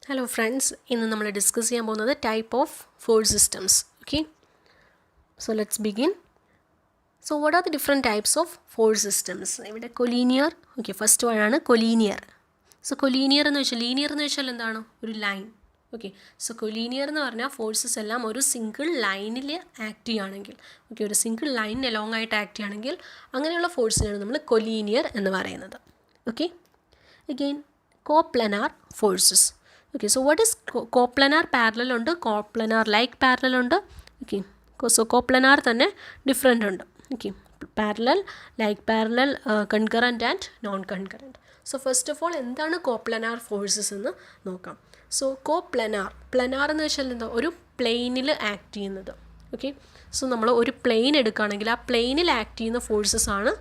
Hello friends, ഇന്ന് നമ്മൾ discuss ചെയ്യാൻ പോകുന്നത് type of force systems. Okay, so let's begin. So what are the different types of force systems? ഇവിടെ collinear, okay, first one ആണ് collinear. So collinear എന്ന് വെച്ചാൽ, linear എന്ന് വെച്ചാൽ എന്താണ്? ഒരു ലൈൻ. ഓക്കെ, സോ കൊലീനിയർ എന്ന് പറഞ്ഞാൽ ഫോഴ്സസ് എല്ലാം ഒരു സിംഗിൾ ലൈനിൽ ആക്ട് ചെയ്യുകയാണെങ്കിൽ, ഓക്കെ, ഒരു സിംഗിൾ ലൈൻ എലോങ് ആയിട്ട് ആക്ട് ചെയ്യുകയാണെങ്കിൽ അങ്ങനെയുള്ള ഫോഴ്സിനാണ് നമ്മൾ കൊലീനിയർ എന്ന് പറയുന്നത്. Okay, again coplanar forces. Okay, so what is coplanar parallel ഉണ്ട്, coplanar like parallel ഉണ്ട്. Okay, so coplanar തന്നെ ഡിഫറെൻ്റ് ഉണ്ട്. Okay, parallel, like parallel, concurrent and non-concurrent. So first of all എന്താണ് coplanar forces എന്ന് നോക്കാം. So coplanar, planar എന്ന് വെച്ചാൽ എന്താ? ഒരു പ്ലെയിനിൽ ആക്ട് ചെയ്യുന്നത്. ഓക്കെ, സോ നമ്മൾ ഒരു പ്ലെയിൻ എടുക്കുകയാണെങ്കിൽ ആ പ്ലെയിനിൽ ആക്ട് ചെയ്യുന്ന ഫോഴ്സസ് ആണ്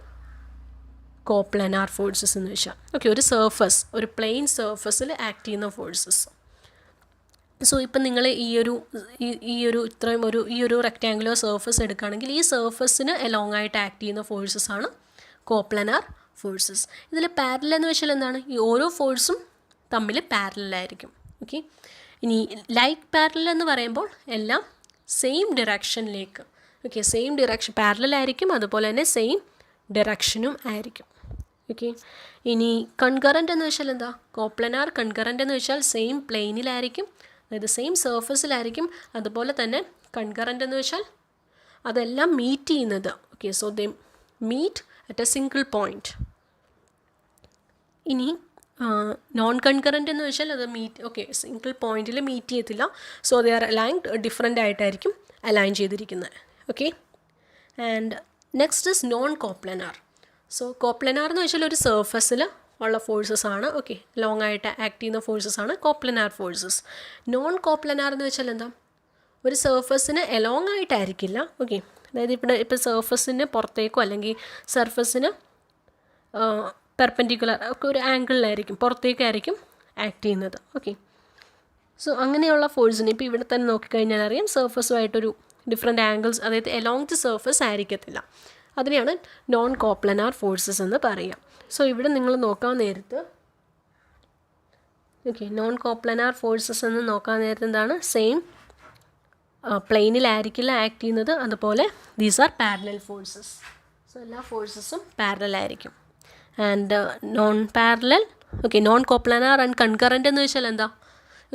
കോപ്ലനാർ ഫോഴ്സസ് എന്ന് വെച്ചാൽ. ഓക്കെ, ഒരു സർഫസ്, ഒരു പ്ലെയിൻ സർഫസിൽ ആക്ട് ചെയ്യുന്ന ഫോഴ്സസ്. സോ ഇപ്പം നിങ്ങൾ ഈ ഒരു റെക്റ്റാങ്കുലർ സർഫസ് എടുക്കുകയാണെങ്കിൽ ഈ സർഫസിന് എലോങ് ആയിട്ട് ആക്ട് ചെയ്യുന്ന ഫോഴ്സസ് ആണ് കോപ്ലനാർ ഫോഴ്സസ്. ഇതിൽ പാരലൽ എന്ന് വെച്ചാൽ എന്താണ്? ഈ ഓരോ ഫോഴ്സും തമ്മിൽ പാരലലായിരിക്കും. ഓക്കെ, ഇനി ലൈക്ക് പാരലൽ എന്ന് പറയുമ്പോൾ എല്ലാം സെയിം ഡിറക്ഷനിലേക്ക്, ഓക്കെ, സെയിം ഡിറക്ഷൻ പാരലലായിരിക്കും, അതുപോലെ തന്നെ സെയിം ഡിറക്ഷനും ആയിരിക്കും. ഓക്കെ, ഇനി കൺകറൻറ്റ് എന്ന് വെച്ചാൽ എന്താ? കോപ്ലനാർ കൺകറൻറ്റ് എന്ന് വെച്ചാൽ സെയിം പ്ലെയിനിലായിരിക്കും, അതായത് സെയിം സർഫസിലായിരിക്കും. അതുപോലെ തന്നെ കൺകറൻറ്റ് എന്ന് വെച്ചാൽ അതെല്ലാം മീറ്റ് ചെയ്യുന്നത്, okay, so they meet at a single point. ഇനി നോൺ കൺകറൻറ്റ് എന്ന് വെച്ചാൽ അത് സിംഗിൾ പോയിൻറ്റിൽ മീറ്റ് ചെയ്യത്തില്ല, so they are aligned different ആയിട്ടായിരിക്കും അലൈൻ ചെയ്തിരിക്കുന്നത്. Okay, and next is non coplanar. So coplanar എന്ന് വെച്ചാൽ ഒരു സർഫസിൽ ഉള്ള ഫോഴ്സസ് ആണ്, ഓക്കെ, ലോങ് ആയിട്ട് ആക്ട് ചെയ്യുന്ന ഫോഴ്സസ് ആണ് കോപ്ലനാർ ഫോഴ്സസ്. നോൺ കോപ്ലനാർ എന്ന് വെച്ചാൽ എന്താ? ഒരു സർഫസിന് എലോങ് ആയിട്ടായിരിക്കില്ല, ഓക്കെ, അതായത് ഇപ്പോൾ സർഫസിന് പുറത്തേക്കോ അല്ലെങ്കിൽ സർഫസിന് പെർപെൻഡിക്കുലർ ഒക്കെ ഒരു ആംഗിളിലായിരിക്കും, പുറത്തേക്കായിരിക്കും ആക്ട് ചെയ്യുന്നത്. ഓക്കെ, സോ അങ്ങനെയുള്ള ഫോഴ്സിന് ഇപ്പോൾ ഇവിടെ തന്നെ നോക്കിക്കഴിഞ്ഞാൽ അറിയാം, സർഫസുമായിട്ടൊരു ഡിഫറെൻ്റ് ആംഗിൾസ്, അതായത് എലോങ് ദി സർഫസ് ആയിരിക്കത്തില്ല. അതിനെയാണ് നോൺ കോപ്ലനാർ ഫോഴ്സസ് എന്ന് പറയുക. സോ ഇവിടെ നിങ്ങൾ നോക്കാൻ നേരത്ത്, ഓക്കെ, നോൺ കോപ്ലനാർ ഫോഴ്സസ് എന്ന് നോക്കാൻ നേരത്ത് എന്താണ്? സെയിം പ്ലെയിനിലായിരിക്കില്ല ആക്ട് ചെയ്യുന്നത്, അതുപോലെ these are parallel forces. So എല്ലാ ഫോഴ്സസും പാരലൽ ആയിരിക്കും. And non parallel, okay, non coplanar and concurrent എന്ന് വെച്ചാൽ എന്താ?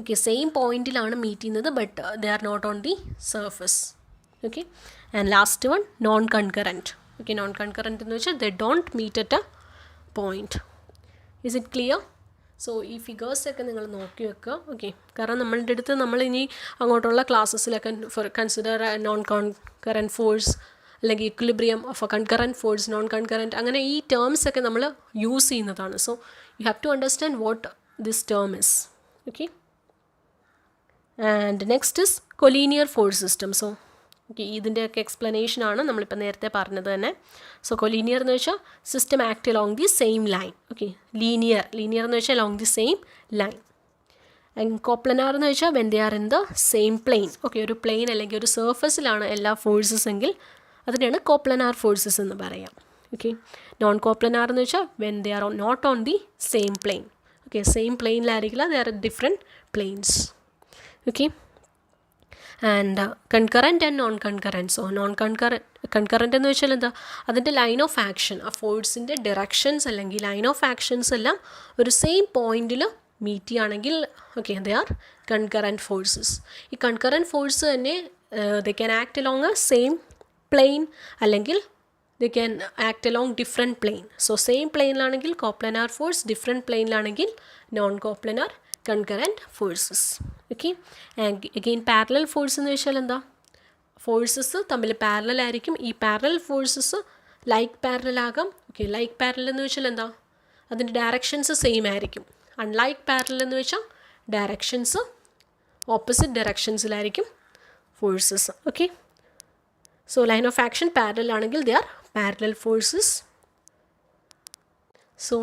ഓക്കെ, സെയിം പോയിൻറ്റിലാണ് മീറ്റ് ചെയ്യുന്നത്, but they are not on the surface. Okay, and last one non concurrent. Okay, non concurrent എന്ന് വെച്ചാൽ they don't meet at a point. Is it clear? So ഈ ഫിഗേഴ്സൊക്കെ നിങ്ങൾ നോക്കി വെക്കുക. ഓക്കെ, കാരണം നമ്മളുടെ അടുത്ത് നമ്മളിനി അങ്ങോട്ടുള്ള ക്ലാസ്സസിലൊക്കെ കൺസിഡർ നോൺ കോൺകറൻറ്റ് ഫോഴ്സ് അല്ലെങ്കിൽ equilibrium of a concurrent force, non concurrent, അങ്ങനെ ഈ ടേംസ് ഒക്കെ നമ്മൾ യൂസ് ചെയ്യുന്നതാണ്. So you have to understand what this term is. Okay, and next is collinear force system. So okay, ഇതിൻ്റെയൊക്കെ എക്സ്പ്ലനേഷനാണ് നമ്മളിപ്പോൾ നേരത്തെ പറഞ്ഞത് തന്നെ. സോ കൊലീനിയർ എന്ന് വെച്ചാൽ system act along the same line. Okay, linear എന്ന് വെച്ചാൽ along the same line. And coplanar എന്ന് വെച്ചാൽ when they are in the same plane. Okay, ഒരു പ്ലെയിൻ അല്ലെങ്കിൽ ഒരു സർഫസിലാണ് എല്ലാ ഫോഴ്സസ് എങ്കിൽ അതിനെയാണ് കോപ്ലനാർ ഫോഴ്സസ് എന്ന് പറയാം. ഓക്കെ, നോൺ കോപ്ലനാർ എന്ന് വെച്ചാൽ when they are not on the same plane. Okay, same പ്ലെയിനിലായിരിക്കില്ല, they are different planes. Okay, and concurrent and non concurrent. So concurrent എന്ന് വെച്ചാൽ എന്താ? അതിൻ്റെ ലൈൻ ഓഫ് ആക്ഷൻ, ആ ഫോഴ്സിൻ്റെ ഡിറക്ഷൻസ് അല്ലെങ്കിൽ ലൈൻ ഓഫ് ആക്ഷൻസ് എല്ലാം ഒരു സെയിം പോയിൻറ്റിൽ മീറ്റ് ചെയ്യുകയാണെങ്കിൽ, okay, they are concurrent forces. ഈ കൺകറൻറ്റ് ഫോഴ്സ് തന്നെ they can act along a same plane, അല്ലെങ്കിൽ they can act along different plain. So same പ്ലെയിനിലാണെങ്കിൽ കോപ്ലനാർ ഫോഴ്സ്, ഡിഫറെൻറ്റ് പ്ലെയിനിലാണെങ്കിൽ non coplanar concurrent forces. Okay, again parallel force എന്ന് വെച്ചാൽ എന്താ? Forces തമ്മിൽ parallel ആയിരിക്കും. ഈ പാരലൽ ഫോഴ്സസ് ലൈക്ക് പാരലൽ ആകാം. ഓക്കെ, ലൈക്ക് പാരലൽ എന്ന് വെച്ചാൽ എന്താ? അതിൻ്റെ ഡയറക്ഷൻസ് സെയിം ആയിരിക്കും. അൺലൈക്ക് പാരലൽ എന്ന് വെച്ചാൽ ഡയറക്ഷൻസ് ഓപ്പോസിറ്റ് ഡയറക്ഷൻസിലായിരിക്കും forces. Okay, so line of action parallel ആണെങ്കിൽ ദേ ആർ പാരലൽ ഫോഴ്സസ്.